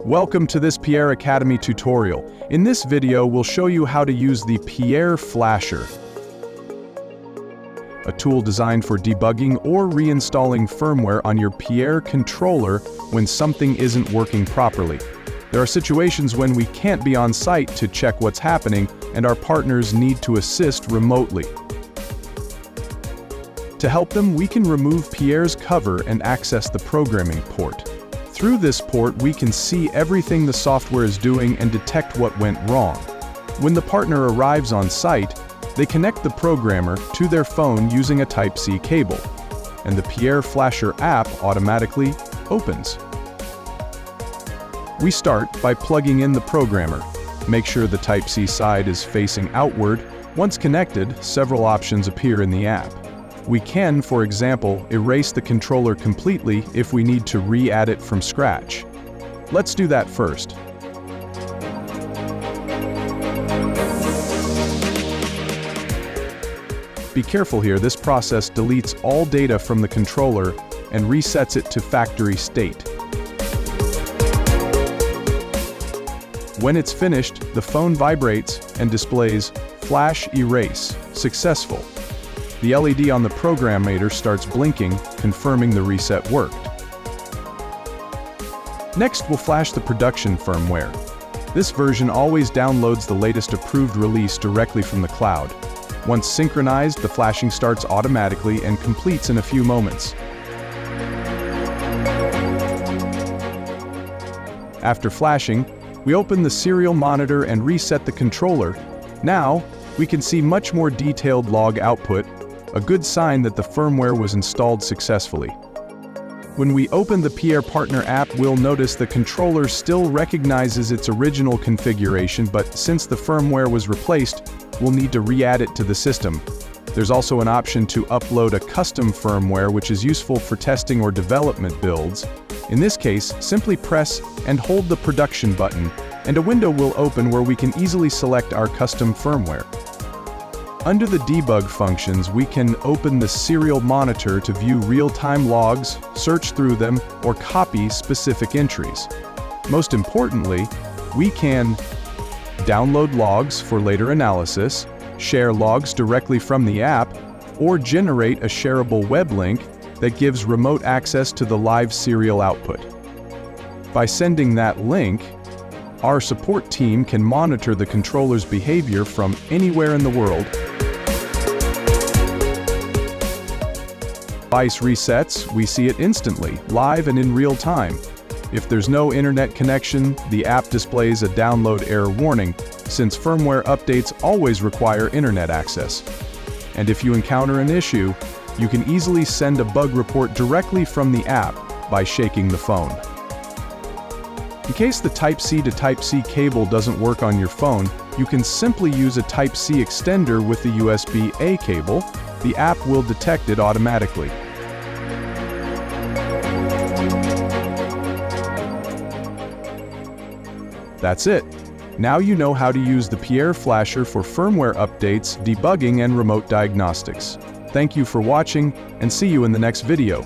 Welcome to this PIERRE Academy tutorial. In this video, we'll show you how to use the PIERRE Flasher, a tool designed for debugging or reinstalling firmware on your PIERRE controller when something isn't working properly. There are situations when we can't be on site to check what's happening, and our partners need to assist remotely. To help them, we can remove PIERRE's cover and access the programming port. Through this port, we can see everything the software is doing and detect what went wrong. When the partner arrives on site, they connect the programmer to their phone using a Type-C cable, and the PIERRE Flasher app automatically opens. We start by plugging in the programmer. Make sure the Type-C side is facing outward. Once connected, several options appear in the app. We can, for example, erase the controller completely if we need to re-add it from scratch. Let's do that first. Be careful here, this process deletes all data from the controller and resets it to factory state. When it's finished, the phone vibrates and displays "Flash Erase Successful." The LED on the programmer starts blinking, confirming the reset worked. Next, we'll flash the production firmware. This version always downloads the latest approved release directly from the cloud. Once synchronized, the flashing starts automatically and completes in a few moments. After flashing, we open the serial monitor and reset the controller. Now, we can see much more detailed log output, a good sign that the firmware was installed successfully. When we open the PIERRE Partner app, we'll notice the controller still recognizes its original configuration, but since the firmware was replaced, we'll need to re-add it to the system. There's also an option to upload a custom firmware, which is useful for testing or development builds. In this case, simply press and hold the production button, and a window will open where we can easily select our custom firmware. Under the debug functions, we can open the serial monitor to view real-time logs, search through them, or copy specific entries. Most importantly, we can download logs for later analysis, share logs directly from the app, or generate a shareable web link that gives remote access to the live serial output. By sending that link, our support team can monitor the controller's behavior from anywhere in the world. Device resets, we see it instantly, live and in real time. If there's no internet connection, the app displays a download error warning, since firmware updates always require internet access. And if you encounter an issue, you can easily send a bug report directly from the app by shaking the phone. In case the Type-C to Type-C cable doesn't work on your phone, you can simply use a Type-C extender with the USB-A cable. The app will detect it automatically. That's it. Now you know how to use the PIERRE Flasher for firmware updates, debugging, and remote diagnostics. Thank you for watching, and see you in the next video.